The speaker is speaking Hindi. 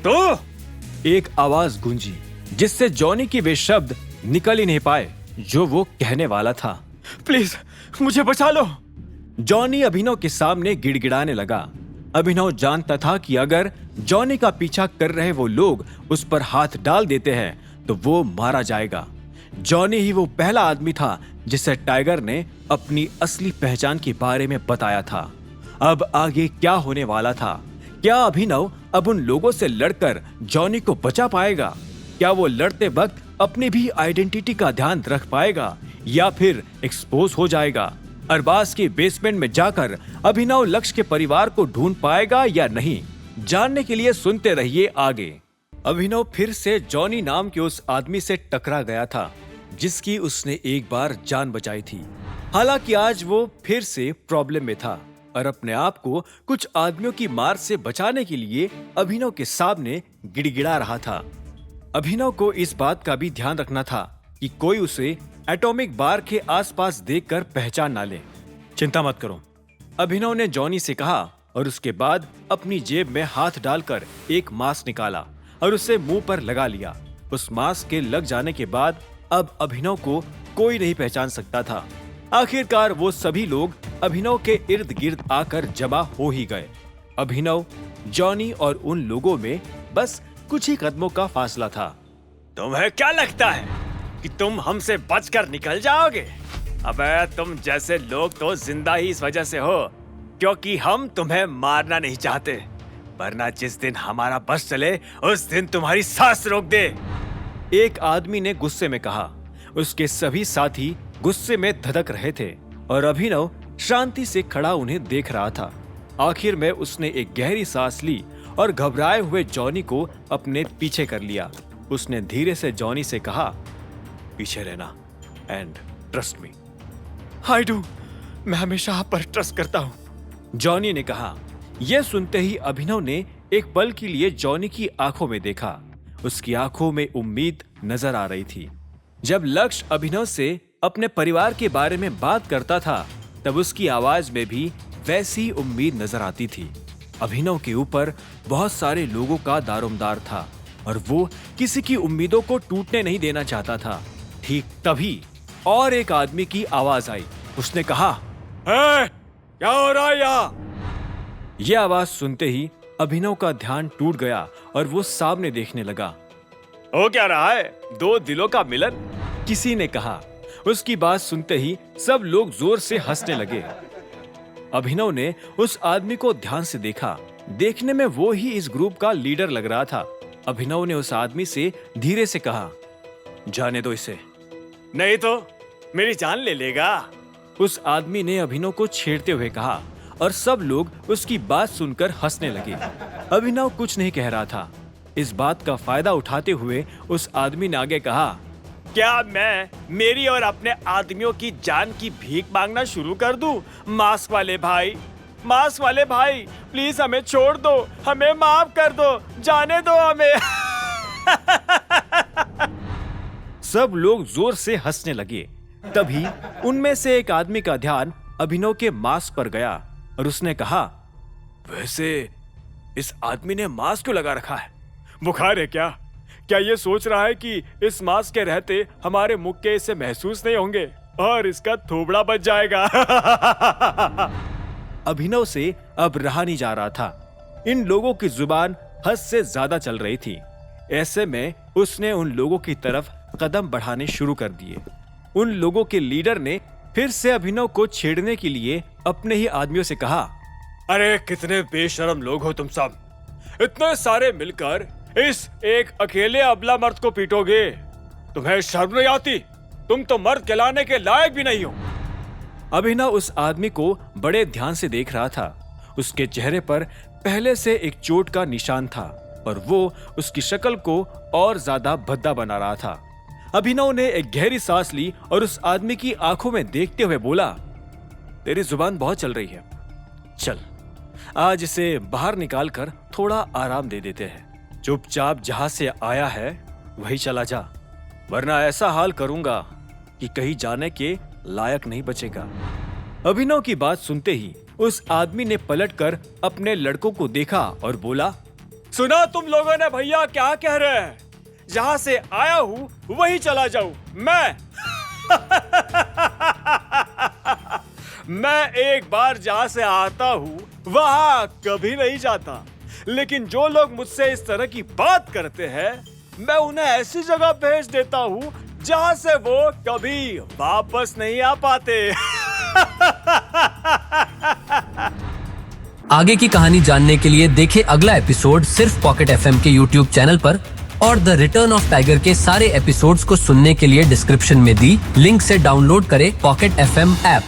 तो एक आवाज गूंजी जिससे जॉनी के वे शब्द निकल ही नहीं पाए जो वो कहने वाला था। प्लीज मुझे बचा लो। जॉनी अभिनव के सामने गिड़गिड़ाने लगा। अभिनव जानता था कि अगर जॉनी का पीछा कर रहे वो लोग उस पर हाथ डाल देते हैं तो वो मारा जाएगा। जॉनी ही वो पहला आदमी था जिसे टाइगर ने अपनी असली पहचान के बारे में बताया था। अब आगे क्या होने वाला था? क्या अभिनव अब उन लोगों से लड़कर जॉनी को बचा पाएगा? क्या वो लड़ते वक्त अपनी भी आइडेंटिटी का ध्यान रख पाएगा या फिर एक्सपोज हो जाएगा? अरबाज के बेसमेंट में जाकर अभिनव लक्ष्य के परिवार को ढूंढ पाएगा या नहीं? जानने के लिए सुनते रहिए आगे। अभिनव फिर से जॉनी नाम के उस आदमी से टकरा गया था जिसकी उसने एक बार जान बचाई थी। हालांकि आज वो फिर से प्रॉब्लम में था और अपने आप को कुछ आदमियों की मार से बचाने के लिए अभिनव के सामने गिड़गिड़ा रहा था। अभिनव को इस बात का भी ध्यान रखना था कि कोई उसे एटॉमिक बार के आसपास देखकर पहचान ना ले। चिंता मत करो, अभिनव ने जॉनी से कहा और उसके बाद अपनी जेब में हाथ डालकर एक मास्क निकाला और उसे मुंह पर लगा लिया। उस मास्क के लग जाने के बाद अब अभिनव को कोई नहीं पहचान सकता था। आखिरकार वो सभी लोग अभिनव के इर्द गिर्द आकर जमा हो ही गए। अभिनव, जॉनी और उन लोगों में बस कुछ ही कदमों का फासला था। तुम्हें क्या लगता है कि तुम हमसे बचकर निकल जाओगे? अबे तुम जैसे लोग तो जिंदा ही इस वजह से हो क्योंकि हम तुम्हें मारना नहीं चाहते, वरना जिस दिन हमारा बस चले उस दिन तुम्हारी सांस रोक दे। एक आदमी ने गुस्से में कहा। उसके सभी साथी गुस्से में धधक रहे थे और अभिनव शांति से खड़ा उन्हें देख रहा था। आखिर में उसने एक गहरी सांस ली और घबराए हुए जॉनी को अपने पीछे कर लिया। उसने धीरे से जॉनी से कहा, पीछे रहना and trust me. I do, मैं हमेशा आप पर ट्रस्ट करता हूं, जॉनी ने कहा। यह सुनते ही अभिनव ने एक पल के लिए जॉनी की आंखों में देखा। उसकी आंखों में उम्मीद नजर आ रही थी। जब लक्ष्य अभिनव से अपने परिवार के बारे में बात करता था तब उसकी आवाज में भी वैसी उम्मीद नजर आती थी। अभिनव के ऊपर बहुत सारे लोगों का दारोमदार था और वो किसी की उम्मीदों को टूटने नहीं देना चाहता था। ठीक तभी और एक आदमी की आवाज आई। उसने कहा, क्या हो रहा है यहाँ? यह आवाज सुनते ही अभिनव का ध्यान टूट गया और वो सामने देखने लगा। हो क्या रहा है? दो दिलों का मिलन, किसी ने कहा। उसकी बात सुनते ही सब लोग जोर से हंसने लगे। अभिनव ने उस आदमी को ध्यान से देखा। देखने में वो ही इस ग्रुप का लीडर लग रहा था। अभिनव ने उस आदमी से धीरे से कहा, जाने दो इसे, नहीं तो मेरी जान ले लेगा। उस आदमी ने अभिनव को छेड़ते हुए कहा और सब लोग उसकी बात सुनकर हंसने लगे। अभिनव कुछ नहीं कह रहा था। इस बात का फायदा उठाते हुए उस आदमी ने आगे कहा, क्या मैं मेरी और अपने आदमियों की जान की भीख मांगना शुरू कर दूं? मास्क वाले भाई, प्लीज हमें छोड़ दो, हमें माफ कर दो, जाने दो हमें। सब लोग जोर से हंसने लगे। तभी उनमें से एक आदमी का ध्यान अभिनव के मास्क पर गया और उसने कहा, वैसे इस आदमी ने मास्क क्यों लगा रखा है? बुखार है क्या? क्या ये सोच रहा है कि इस मास्क के रहते हमारे मुख के इसे महसूस नहीं होंगे और इसका थोबड़ा बच जाएगा? अभिनव से अब रहा नहीं जा रहा था। इन लोगों की जुबान हद से ज्यादा चल रही थी। ऐसे में उसने उन लोगों की तरफ कदम बढ़ाने शुरू कर दिए। उन लोगों के लीडर ने फिर से अभिनव को छेड़ने के लिए अपने ही आदमियों से कहा, अरे कितने बेशर्म लोग हो तुम सब, इतने सारे मिलकर इस एक अकेले अबला मर्द को पीटोगे? तुम्हें शर्म नहीं आती? तुम तो मर्द कहलाने के लायक भी नहीं हो। अभिनव उस आदमी को बड़े ध्यान से देख रहा था। उसके चेहरे पर पहले से एक चोट का निशान था और वो उसकी शक्ल को और ज्यादा भद्दा बना रहा था। अभिनव ने एक गहरी सांस ली और उस आदमी की आंखों में देखते हुए बोला, तेरी जुबान बहुत चल रही है, चल आज इसे बाहर निकाल कर थोड़ा आराम दे देते हैं। चुपचाप जहां से आया है वही चला जा, वरना ऐसा हाल करूंगा कि कहीं जाने के लायक नहीं बचेगा। अभिनव की बात सुनते ही उस आदमी ने पलटकर अपने लड़कों को देखा और बोला, सुना तुम लोगों ने भैया क्या कह रहे हैं? जहां से आया हूं वहीं चला जाऊं मैं। मैं एक बार जहां से आता हूं वहां कभी नहीं जाता, लेकिन जो लोग मुझसे इस तरह की बात करते हैं मैं उन्हें ऐसी जगह भेज देता हूं जहां से वो कभी वापस नहीं आ पाते। आगे की कहानी जानने के लिए देखें अगला एपिसोड सिर्फ पॉकेट एफएम के यूट्यूब चैनल पर, और द रिटर्न ऑफ टाइगर के सारे एपिसोड्स को सुनने के लिए डिस्क्रिप्शन में दी लिंक से डाउनलोड करें पॉकेट एफएम ऐप।